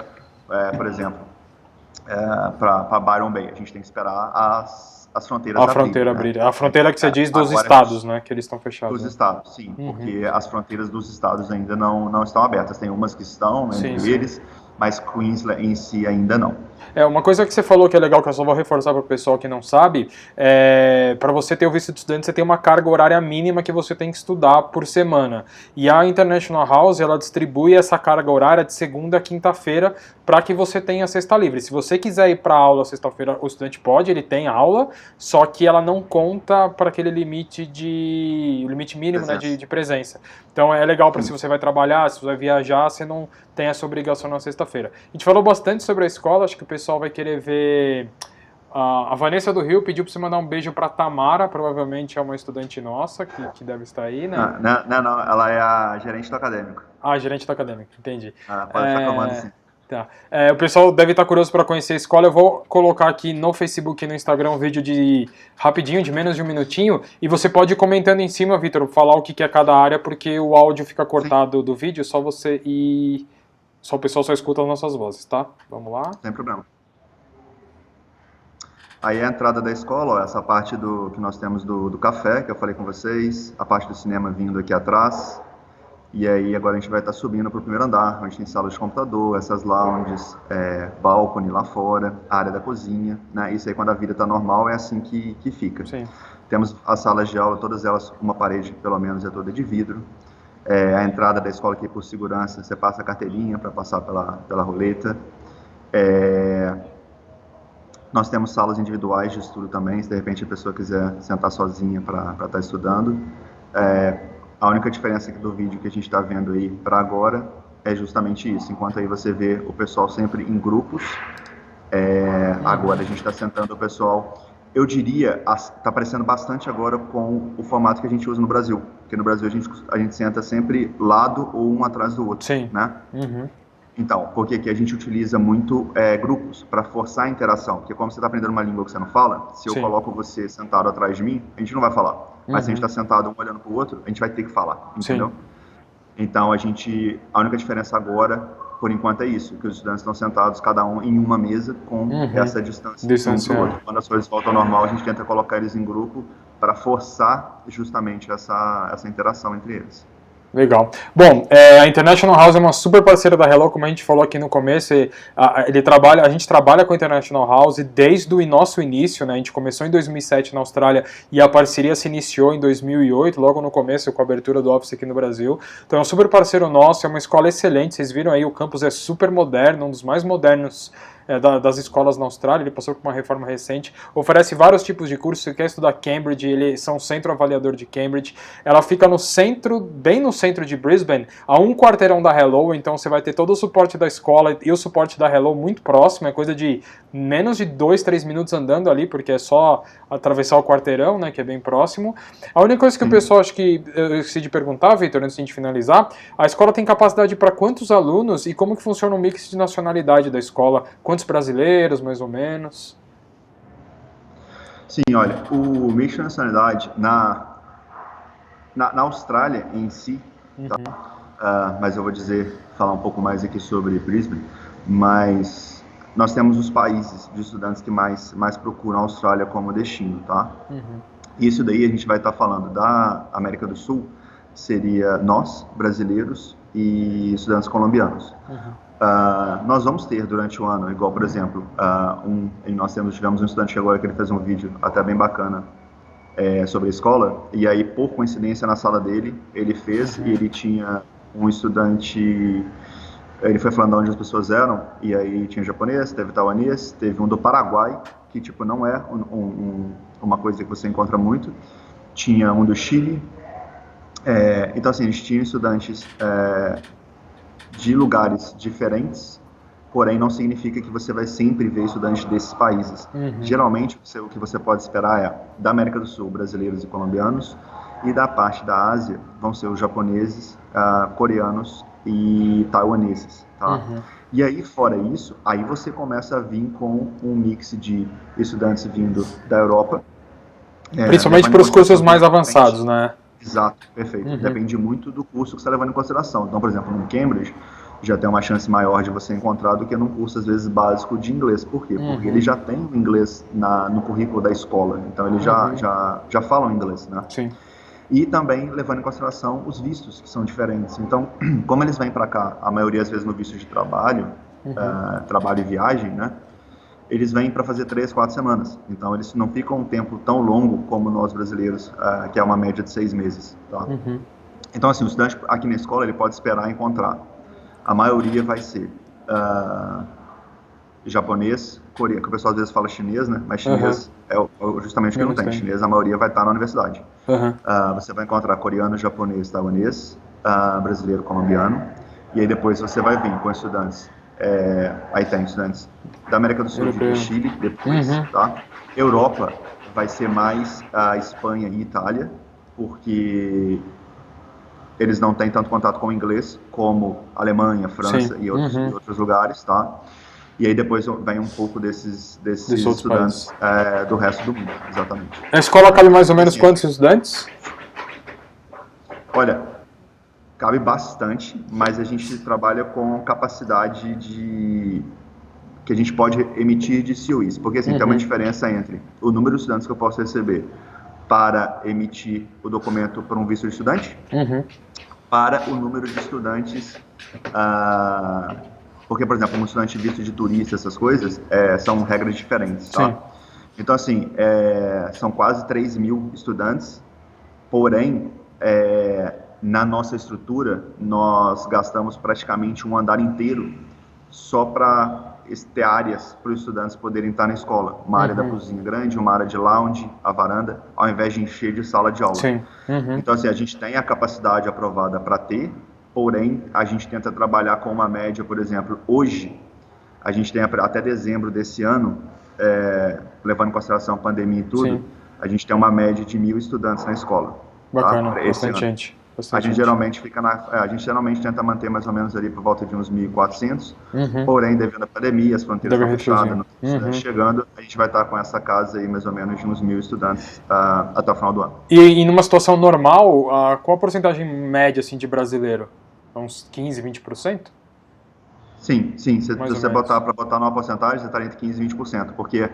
Speaker 2: por exemplo, para Byron Bay, a gente tem que esperar as fronteiras abrirem.
Speaker 1: A fronteira que você diz dos estados, né, que eles estão fechados.
Speaker 2: Dos estados, sim, porque as fronteiras dos estados ainda não estão abertas. Tem umas que estão entre eles, mas Queensland em si ainda não.
Speaker 1: Uma coisa que você falou que é legal, que eu só vou reforçar para o pessoal que não sabe, para você ter o visto de estudante, você tem uma carga horária mínima que você tem que estudar por semana. E a International House, ela distribui essa carga horária de segunda a quinta-feira para que você tenha sexta livre. Se você quiser ir para aula sexta-feira, o estudante pode, ele tem aula, só que ela não conta para aquele limite mínimo, né, de presença. Então é legal para se você vai trabalhar, se você vai viajar, você não tem essa obrigação na sexta-feira. A gente falou bastante sobre a escola, acho que o pessoal vai querer ver. A Vanessa do Rio pediu para você mandar um beijo para Tamara, provavelmente é uma estudante nossa que deve estar aí, né?
Speaker 2: Não, ela é a gerente do acadêmico.
Speaker 1: Gerente do acadêmico, entendi.
Speaker 2: Pode ficar tomando, sim.
Speaker 1: Tá. O pessoal deve estar curioso para conhecer a escola. Eu vou colocar aqui no Facebook e no Instagram um vídeo rapidinho, de menos de um minutinho, e você pode ir comentando em cima, Vitor, falar o que é cada área, porque o áudio fica cortado do vídeo, só você e só o pessoal só escuta as nossas vozes, tá? Vamos lá.
Speaker 2: Sem problema. Aí a entrada da escola, ó, essa parte que nós temos do café, que eu falei com vocês, a parte do cinema vindo aqui atrás. E aí agora a gente vai estar subindo para o primeiro andar, onde tem salas de computador, essas lounges, balcone lá fora, a área da cozinha, né? Isso aí quando a vida está normal é assim que fica.
Speaker 1: Sim.
Speaker 2: Temos as salas de aula, todas elas, uma parede pelo menos é toda de vidro. A entrada da escola aqui por segurança, você passa a carteirinha para passar pela roleta. Nós temos salas individuais de estudo também, se de repente a pessoa quiser sentar sozinha para estar estudando. A única diferença aqui do vídeo que a gente está vendo aí para agora é justamente isso. Enquanto aí você vê o pessoal sempre em grupos, agora a gente está sentando o pessoal, eu diria, está parecendo bastante agora com o formato que a gente usa no Brasil. Porque no Brasil a gente senta sempre lado ou um atrás do outro.
Speaker 1: Sim.
Speaker 2: Né?
Speaker 1: Uhum.
Speaker 2: Então, porque aqui a gente utiliza muito grupos para forçar a interação. Porque como você está aprendendo uma língua que você não fala, se eu coloco você sentado atrás de mim, a gente não vai falar. Mas se a gente está sentado um olhando para o outro, a gente vai ter que falar, entendeu? Sim. Então, a única diferença agora, por enquanto, é isso, que os estudantes estão sentados, cada um em uma mesa, com essa distância um do outro. Quando as coisas voltam ao normal, a gente tenta colocar eles em grupo para forçar justamente essa interação entre eles.
Speaker 1: Legal. Bom, a International House é uma super parceira da Hello, como a gente falou aqui no começo. A gente trabalha com a International House desde o nosso início, né? A gente começou em 2007 na Austrália e a parceria se iniciou em 2008, logo no começo, com a abertura do office aqui no Brasil. Então é um super parceiro nosso, é uma escola excelente. Vocês viram aí, o campus é super moderno, um dos mais modernos das escolas na Austrália. Ele passou por uma reforma recente, oferece vários tipos de cursos. Você quer estudar Cambridge, eles são centro avaliador de Cambridge. Ela fica no centro, bem no centro de Brisbane, a um quarteirão da Hello, então você vai ter todo o suporte da escola e o suporte da Hello muito próximo, é coisa de menos de 2-3 minutos andando ali, porque é só atravessar o quarteirão, né, que é bem próximo. A única coisa que o pessoal, acho que eu esqueci de perguntar, Vitor, antes de a gente finalizar, a escola tem capacidade para quantos alunos e como que funciona o mix de nacionalidade da escola? Quantos brasileiros, mais ou menos?
Speaker 2: Sim, olha, o mix de nacionalidade na Austrália em si, tá? Mas eu vou falar um pouco mais aqui sobre Brisbane, mas nós temos os países de estudantes que mais procuram a Austrália como destino, tá? Isso daí a gente vai estar falando da América do Sul, seria nós, brasileiros, e estudantes colombianos. Nós vamos ter durante o ano, igual por exemplo, nós tivemos um estudante agora que ele fez um vídeo até bem bacana sobre a escola, e aí por coincidência na sala dele, ele fez e ele tinha um estudante, ele foi falando de onde as pessoas eram, e aí tinha japonês, teve taiwanês, teve um do Paraguai, que tipo não é uma coisa que você encontra muito, tinha um do Chile, então assim, eles tinham estudantes de lugares diferentes, porém não significa que você vai sempre ver estudantes desses países. Geralmente, o que você pode esperar é da América do Sul, brasileiros e colombianos, e da parte da Ásia vão ser os japoneses, coreanos e taiwaneses, tá? E aí, fora isso, aí você começa a vir com um mix de estudantes vindo da Europa.
Speaker 1: Principalmente para os cursos mais avançados, né?
Speaker 2: Exato, perfeito. Depende muito do curso que você está levando em consideração. Então, por exemplo, no Cambridge, já tem uma chance maior de você encontrar do que num curso, às vezes, básico de inglês. Por quê? Porque ele já tem o inglês no currículo da escola. Então, eles já falam inglês, né?
Speaker 1: Sim.
Speaker 2: E também levando em consideração os vistos, que são diferentes. Então, como eles vêm para cá, a maioria, às vezes, no visto de trabalho, trabalho e viagem, né? Eles vêm para fazer 3-4 semanas. Então, eles não ficam um tempo tão longo como nós brasileiros, que é uma média de 6 meses. Tá? Então, assim, o estudante aqui na escola, ele pode esperar encontrar. A maioria vai ser japonês, coreano, que o pessoal às vezes fala chinês, né? Mas chinês é justamente o que não tem. Chinês, a maioria vai estar na universidade. Você vai encontrar coreano, japonês, taiwanês, brasileiro, colombiano. E aí depois você vai vir com estudantes. Aí tem estudantes da América do Sul, de Chile, depois, tá? Europa vai ser mais a Espanha e Itália, porque eles não têm tanto contato com o inglês como Alemanha, França e outros lugares, tá? E aí depois vem um pouco desses estudantes do resto do mundo, exatamente.
Speaker 1: A escola cabe mais ou menos quantos estudantes?
Speaker 2: Olha, cabe bastante, mas a gente trabalha com capacidade que a gente pode emitir de COEs, porque assim, tem uma diferença entre o número de estudantes que eu posso receber para emitir o documento para um visto de estudante, para o número de estudantes, porque, por exemplo, um estudante de visto de turista, essas coisas, são regras diferentes, tá? Sim. Então, assim, são quase 3 mil estudantes, porém, na nossa estrutura, nós gastamos praticamente um andar inteiro só para ter áreas para os estudantes poderem estar na escola. Uma área da cozinha grande, uma área de lounge, a varanda, ao invés de encher de sala de aula. Sim. Então, assim, a gente tem a capacidade aprovada para ter, porém, a gente tenta trabalhar com uma média, por exemplo, hoje, a gente tem até dezembro desse ano, levando em consideração a pandemia e tudo, a gente tem uma média de 1.000 estudantes na escola.
Speaker 1: Bacana, tá? Bastante gente.
Speaker 2: A gente geralmente tenta manter mais ou menos ali por volta de uns 1.400, porém, devido à pandemia, as fronteiras estão fechadas, chegando, a gente vai estar com essa casa aí mais ou menos de uns 1.000 estudantes até o final do ano.
Speaker 1: E numa situação normal, qual a porcentagem média assim, de brasileiro? Uns 15%, 20%?
Speaker 2: Sim. Se você botar numa porcentagem, você estaria entre 15% e 20%, porque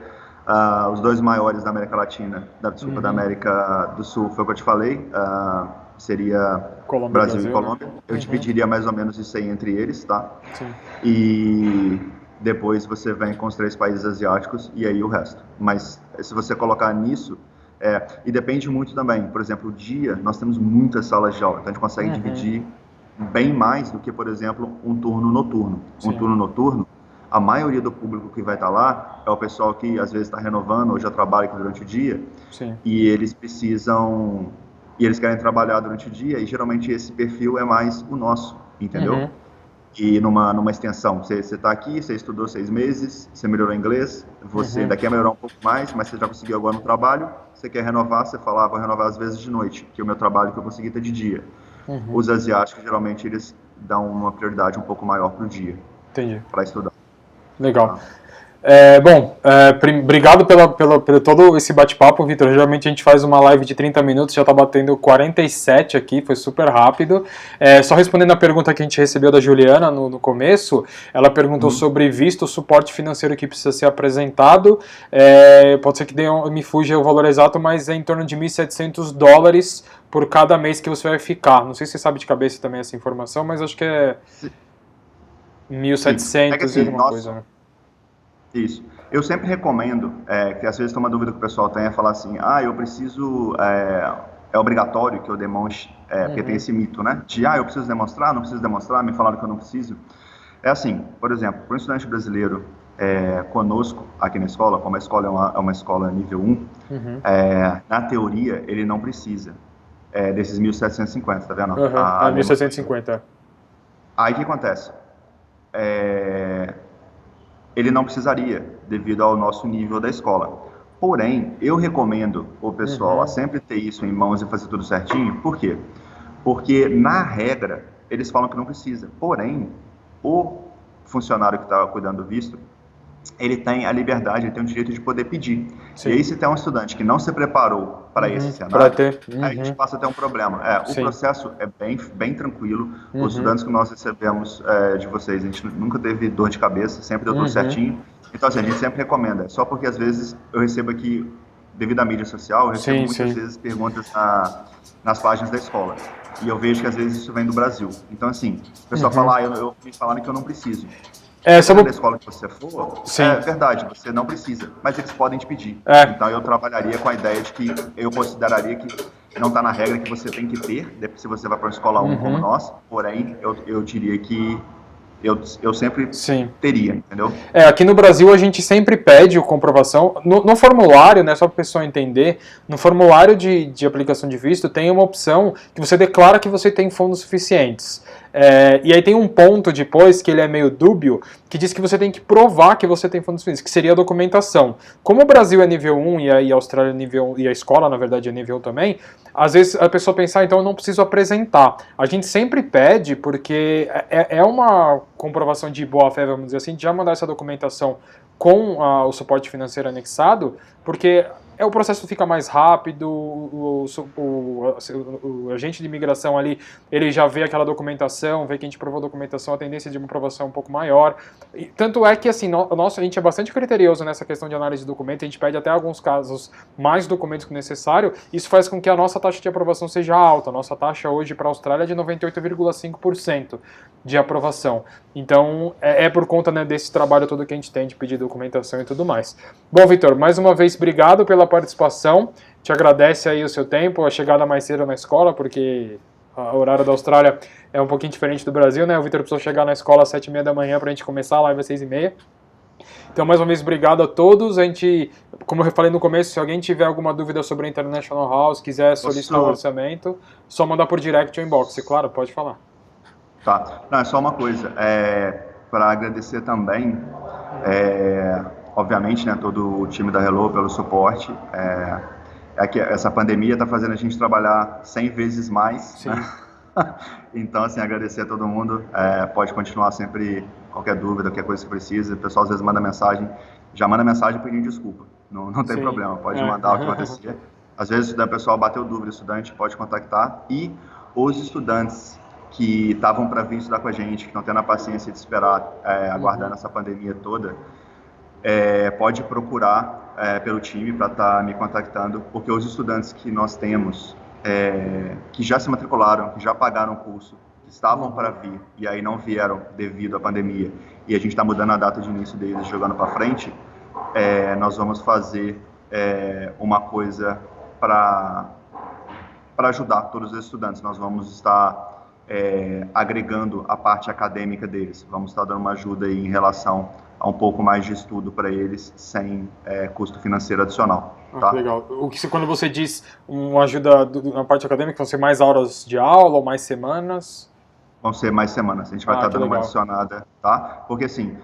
Speaker 2: os dois maiores da América Latina, da América do Sul, foi o que eu te falei, seria Brasil e Colômbia. Eu dividiria mais ou menos isso aí entre eles, tá? Sim. E depois você vem com os 3 países asiáticos e aí o resto. Mas se você colocar nisso, e depende muito também, por exemplo, o dia, nós temos muitas salas de aula, então a gente consegue dividir bem mais do que, por exemplo, um turno noturno. Sim. Um turno noturno, a maioria do público que vai estar lá é o pessoal que às vezes está renovando ou já trabalha aqui durante o dia. Sim. E eles eles querem trabalhar durante o dia, e geralmente esse perfil é mais o nosso, entendeu? E numa extensão, você está aqui, você estudou 6 meses, você melhorou inglês, você daqui a melhorar um pouco mais, mas você já conseguiu agora no trabalho, você quer renovar, você fala, vou renovar às vezes de noite, que é o meu trabalho que eu consegui ter de dia. Os asiáticos, geralmente, eles dão uma prioridade um pouco maior para o dia. Entendi. Para estudar.
Speaker 1: Legal. Obrigado pelo todo esse bate-papo, Vitor. Geralmente a gente faz uma live de 30 minutos, já está batendo 47 aqui, foi super rápido. Só respondendo a pergunta que a gente recebeu da Juliana no começo, ela perguntou sobre visto, suporte financeiro que precisa ser apresentado. Pode ser que me fuja o valor exato, mas é em torno de $1.700 por cada mês que você vai ficar. Não sei se você sabe de cabeça também essa informação, mas acho que é 1.700 e alguma coisa, né?
Speaker 2: Isso. Eu sempre recomendo, que às vezes tem uma dúvida que o pessoal tem, é falar assim, eu preciso, é obrigatório que eu demonstre, porque tem esse mito, né? De, eu preciso demonstrar, não preciso demonstrar, me falaram que eu não preciso. É assim, por exemplo, para um estudante brasileiro conosco aqui na escola, como a escola é uma escola nível 1, na teoria ele não precisa desses 1.750, tá vendo?
Speaker 1: 1.750.
Speaker 2: Aí o que acontece? Ele não precisaria, devido ao nosso nível da escola. Porém, eu recomendo o pessoal a sempre ter isso em mãos e fazer tudo certinho. Por quê? Porque, na regra, eles falam que não precisa. Porém, o funcionário que está cuidando do visto, ele tem a liberdade, ele tem o direito de poder pedir. Sim. E aí, se tem um estudante que não se preparou para esse cenário, aí a gente passa a ter um problema. O processo é bem tranquilo. Os estudantes que nós recebemos de vocês, a gente nunca teve dor de cabeça, sempre deu tudo certinho. Então, assim, a gente sempre recomenda. Só porque, às vezes, eu recebo aqui, devido à mídia social, eu recebo muitas vezes perguntas nas páginas da escola. E eu vejo que, às vezes, isso vem do Brasil. Então, assim, o pessoal fala, me falaram que eu não preciso. Da escola que você for, é verdade, você não precisa, mas eles podem te pedir. Então eu trabalharia com a ideia de que eu consideraria que não está na regra que você tem que ter, se você vai para uma escola 1 como nós, porém eu diria que eu sempre teria, entendeu?
Speaker 1: Aqui no Brasil a gente sempre pede a comprovação, no formulário, né, só para a pessoa entender, no formulário de aplicação de visto tem uma opção que você declara que você tem fundos suficientes. E aí tem um ponto depois que ele é meio dúbio, que diz que você tem que provar que você tem fundos suficientes, que seria a documentação. Como o Brasil é nível 1 e a Austrália é nível 1, e a escola, na verdade, é nível 1 também, às vezes a pessoa pensa, então eu não preciso apresentar. A gente sempre pede, porque é uma comprovação de boa-fé, vamos dizer assim, de já mandar essa documentação com o suporte financeiro anexado, porque o processo fica mais rápido, o agente de imigração ali, ele já vê aquela documentação, vê que a gente provou a documentação, a tendência de uma aprovação é um pouco maior. E, tanto é que, assim, a gente é bastante criterioso nessa questão de análise de documento, a gente pede até alguns casos mais documentos que necessário, isso faz com que a nossa taxa de aprovação seja alta. A nossa taxa hoje para a Austrália é de 98,5% de aprovação. Então, por conta, né, desse trabalho todo que a gente tem de pedir documentação e tudo mais. Bom, Vitor, mais uma vez, obrigado pela participação. Te agradece aí o seu tempo, a chegada mais cedo na escola, porque o horário da Austrália é um pouquinho diferente do Brasil, né? O Vitor precisou chegar na escola às 7h30 da manhã para a gente começar, a live às 6h30. Então, mais uma vez, obrigado a todos. A gente, como eu falei no começo, se alguém tiver alguma dúvida sobre a International House, quiser solicitar um orçamento, só mandar por direct ou inbox. Claro, pode falar.
Speaker 2: Tá. Não, é só uma coisa. Para agradecer também, obviamente, né, todo o time da Hello pelo suporte. Que essa pandemia está fazendo a gente trabalhar 100 vezes mais.
Speaker 1: Sim.
Speaker 2: Né? Então, assim, agradecer a todo mundo. Pode continuar sempre, qualquer dúvida, qualquer coisa que precisa. O pessoal às vezes manda mensagem, já manda mensagem pedindo desculpa. Não tem problema, pode mandar o que acontecer. Às vezes o pessoal bateu dúvida, estudante pode contactar. E os estudantes que estavam para vir estudar com a gente, que estão tendo a paciência de esperar, aguardando essa pandemia toda, pode procurar pelo time para estar me contactando, porque os estudantes que nós temos, que já se matricularam, que já pagaram o curso, que estavam para vir e aí não vieram devido à pandemia, e a gente está mudando a data de início deles, jogando para frente, nós vamos fazer uma coisa para ajudar todos os estudantes. Nós vamos estar agregando a parte acadêmica deles. Vamos estar dando uma ajuda aí em relação a um pouco mais de estudo para eles, sem custo financeiro adicional. Tá?
Speaker 1: Legal. Quando você diz uma ajuda na parte acadêmica, vão ser mais horas de aula ou mais semanas?
Speaker 2: Vão ser mais semanas. A gente vai estar dando uma adicionada, tá? Porque, assim,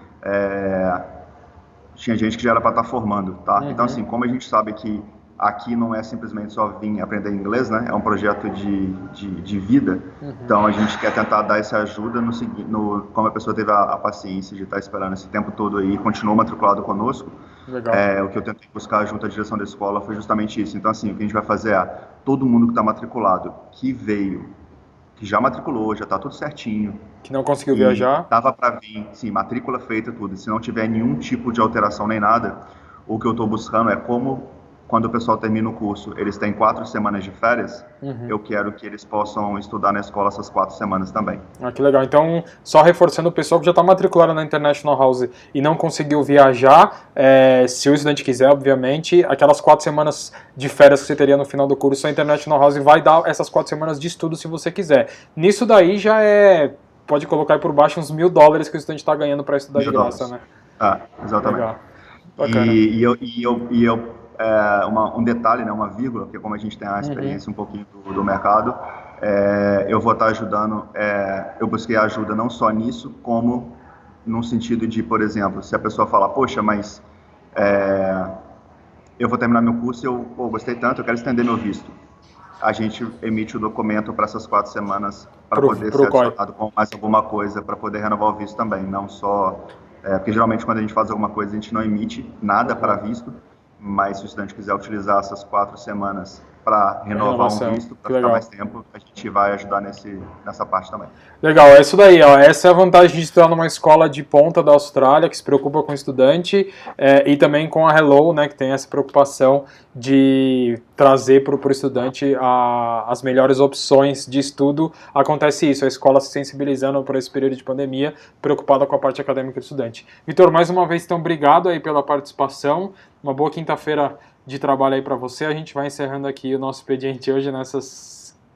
Speaker 2: tinha gente que já era para estar formando, tá? Então, assim, como a gente sabe que aqui não é simplesmente só vir aprender inglês, né? É um projeto de vida. Então, a gente quer tentar dar essa ajuda como a pessoa teve a paciência de estar esperando esse tempo todo aí e continuou matriculado conosco.
Speaker 1: Legal.
Speaker 2: O que eu tentei buscar junto à direção da escola foi justamente isso. Então, assim, o que a gente vai fazer todo mundo que está matriculado, que veio, que já matriculou, já está tudo certinho.
Speaker 1: Que não conseguiu viajar.
Speaker 2: Estava para vir, sim, matrícula feita, tudo. Se não tiver nenhum tipo de alteração nem nada, o que eu estou buscando é como... Quando o pessoal termina o curso, eles têm 4 semanas de férias, eu quero que eles possam estudar na escola essas 4 semanas também.
Speaker 1: Que legal. Então, só reforçando o pessoal que já está matriculado na International House e não conseguiu viajar, se o estudante quiser, obviamente, aquelas 4 semanas de férias que você teria no final do curso, a International House vai dar essas 4 semanas de estudo se você quiser. Nisso daí já pode colocar aí por baixo uns $1.000 que o estudante está ganhando para estudar de graça, né?
Speaker 2: Exatamente.
Speaker 1: Legal. Bacana.
Speaker 2: Um detalhe, né, uma vírgula, porque como a gente tem a experiência um pouquinho do mercado, eu vou estar ajudando, eu busquei ajuda não só nisso, como no sentido de, por exemplo, se a pessoa falar, poxa, mas eu vou terminar meu curso e eu gostei tanto, eu quero estender meu visto. A gente emite o documento para essas 4 semanas para poder ser adicionado com mais alguma coisa, para poder renovar o visto também, não só... porque geralmente quando a gente faz alguma coisa, a gente não emite nada para visto, mas se o estudante quiser utilizar essas 4 semanas para renovar um visto, para ficar mais tempo, a gente vai ajudar nessa parte também.
Speaker 1: Legal, é isso daí, ó. Essa é a vantagem de estudar numa escola de ponta da Austrália, que se preocupa com o estudante, e também com a Hello, né, que tem essa preocupação de trazer para o estudante as melhores opções de estudo. Acontece isso, a escola se sensibilizando por esse período de pandemia, preocupada com a parte acadêmica do estudante. Vitor, mais uma vez, então, obrigado aí pela participação, uma boa quinta-feira de trabalho aí para você. A gente vai encerrando aqui o nosso expediente hoje, nessa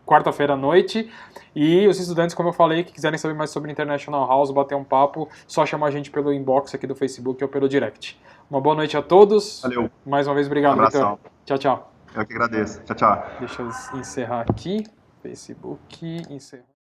Speaker 1: quarta-feira à noite. E os estudantes, como eu falei, que quiserem saber mais sobre International House, bater um papo, só chamar a gente pelo inbox aqui do Facebook ou pelo direct. Uma boa noite a todos.
Speaker 2: Valeu.
Speaker 1: Mais uma vez, obrigado, Vitor. Tchau, tchau.
Speaker 2: Eu que agradeço. Tchau, tchau.
Speaker 1: Deixa eu encerrar aqui. Facebook, encerrar.